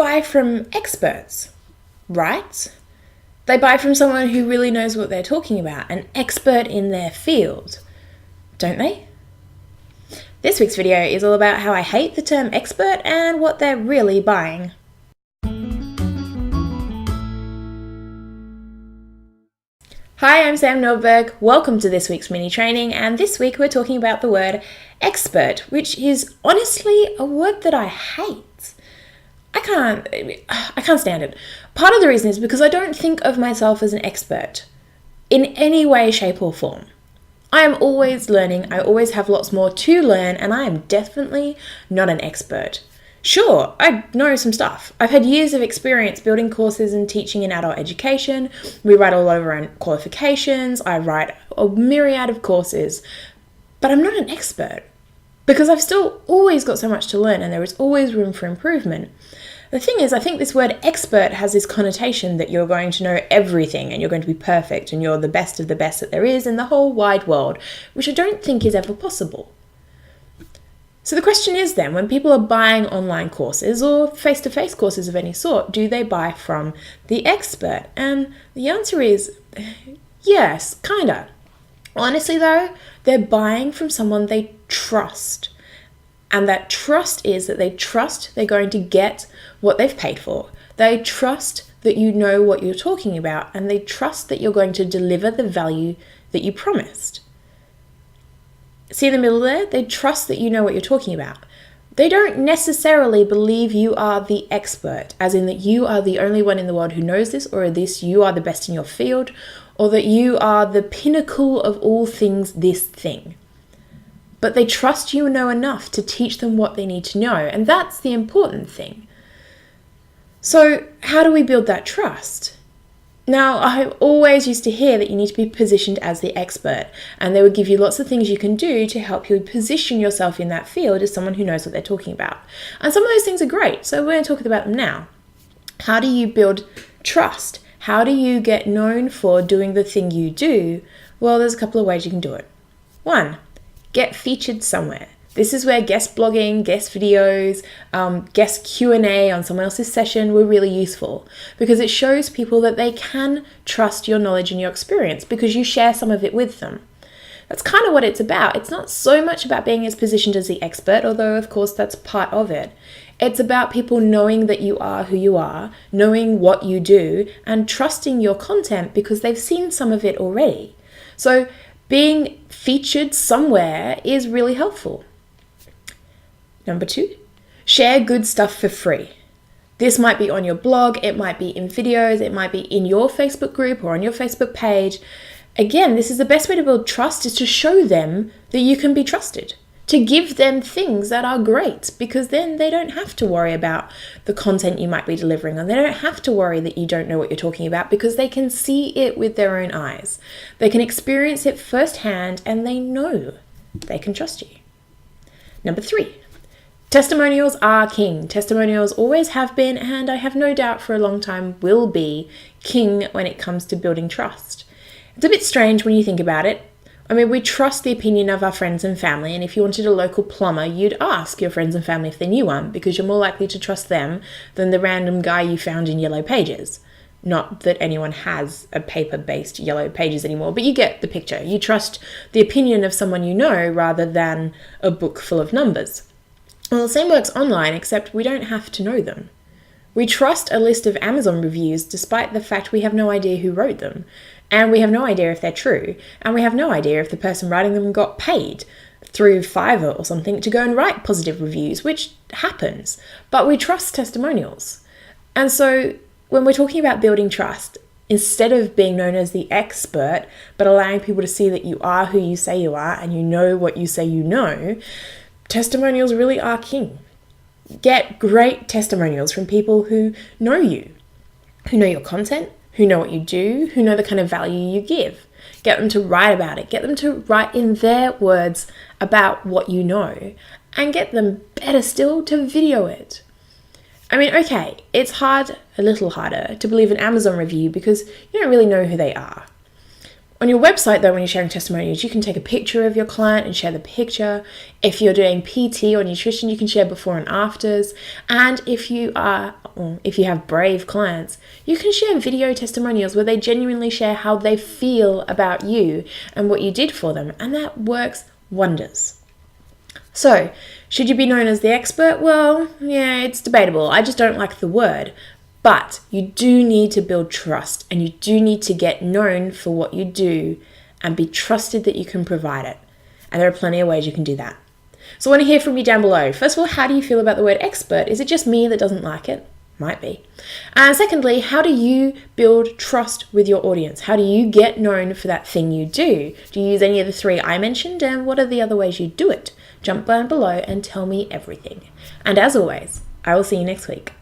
buy from experts, right? They buy from someone who really knows what they're talking about, an expert in their field, don't they? This week's video is all about how I hate the term expert and what they're really buying. Hi, I'm Sam Nordberg. Welcome to this week's mini training, and this week we're talking about the word expert, which is honestly a word that I hate. I can't stand it. Part of the reason is because I don't think of myself as an expert in any way, shape or form. I am always learning, I always have lots more to learn, and I am definitely not an expert. Sure, I know some stuff. I've had years of experience building courses and teaching in adult education. We write all over on qualifications. I write a myriad of courses, but I'm not an expert because I've still always got so much to learn and there is always room for improvement. The thing is, I think this word expert has this connotation that you're going to know everything and you're going to be perfect and you're the best of the best that there is in the whole wide world, which I don't think is ever possible. So the question is then, when people are buying online courses or face-to-face courses of any sort, do they buy from the expert? And the answer is yes, kinda. Honestly though, they're buying from someone they trust. And that trust is that they trust they're going to get what they've paid for. They trust that you know what you're talking about, and they trust that you're going to deliver the value that you promised. See in the middle there? They trust that you know what you're talking about. They don't necessarily believe you are the expert, as in that you are the only one in the world who knows this, or this you are the best in your field, or that you are the pinnacle of all things this thing. But they trust you know enough to teach them what they need to know, and that's the important thing. So how do we build that trust? Now, I always used to hear that you need to be positioned as the expert, and they would give you lots of things you can do to help you position yourself in that field as someone who knows what they're talking about. And some of those things are great, so we're going to talk about them now. How do you build trust? How do you get known for doing the thing you do? Well, there's a couple of ways you can do it. 1, get featured somewhere. This is where guest blogging, guest videos, guest Q&A on someone else's session were really useful because it shows people that they can trust your knowledge and your experience because you share some of it with them. That's kind of what it's about. It's not so much about being as positioned as the expert, although of course that's part of it. It's about people knowing that you are who you are, knowing what you do, and trusting your content because they've seen some of it already. So being featured somewhere is really helpful. Number 2, share good stuff for free. This might be on your blog, it might be in videos, it might be in your Facebook group or on your Facebook page. Again, this is the best way to build trust, is to show them that you can be trusted. To give them things that are great, because then they don't have to worry about the content you might be delivering, and they don't have to worry that you don't know what you're talking about because they can see it with their own eyes. They can experience it firsthand and they know they can trust you. Number 3, testimonials are king. Testimonials always have been, and I have no doubt for a long time will be, king when it comes to building trust. It's a bit strange when you think about it. I mean, we trust the opinion of our friends and family, and if you wanted a local plumber, you'd ask your friends and family if they knew one, because you're more likely to trust them than the random guy you found in Yellow Pages. Not that anyone has a paper-based Yellow Pages anymore, but you get the picture. You trust the opinion of someone you know rather than a book full of numbers. Well, the same works online, except we don't have to know them. We trust a list of Amazon reviews despite the fact we have no idea who wrote them, and we have no idea if they're true, and we have no idea if the person writing them got paid through Fiverr or something to go and write positive reviews, which happens, but we trust testimonials. And so when we're talking about building trust, instead of being known as the expert, but allowing people to see that you are who you say you are and you know what you say you know, testimonials really are king. Get great testimonials from people who know you, who know your content, who know what you do, who know the kind of value you give. Get them to write about it. Get them to write in their words about what you know, and get them, better still, to video it. I mean, okay, it's hard, a little harder, to believe an Amazon review because you don't really know who they are. On your website, though, when you're sharing testimonials, you can take a picture of your client and share the picture. If you're doing PT or nutrition, you can share before and afters. And if you have brave clients, you can share video testimonials where they genuinely share how they feel about you and what you did for them. And that works wonders. So, should you be known as the expert? Well, yeah, it's debatable. I just don't like the word. But you do need to build trust, and you do need to get known for what you do and be trusted that you can provide it. And there are plenty of ways you can do that. So I want to hear from you down below. First of all, how do you feel about the word expert? Is it just me that doesn't like it? Might be. And secondly, how do you build trust with your audience? How do you get known for that thing you do? Do you use any of the 3 I mentioned? And what are the other ways you do it? Jump down below and tell me everything. And as always, I will see you next week.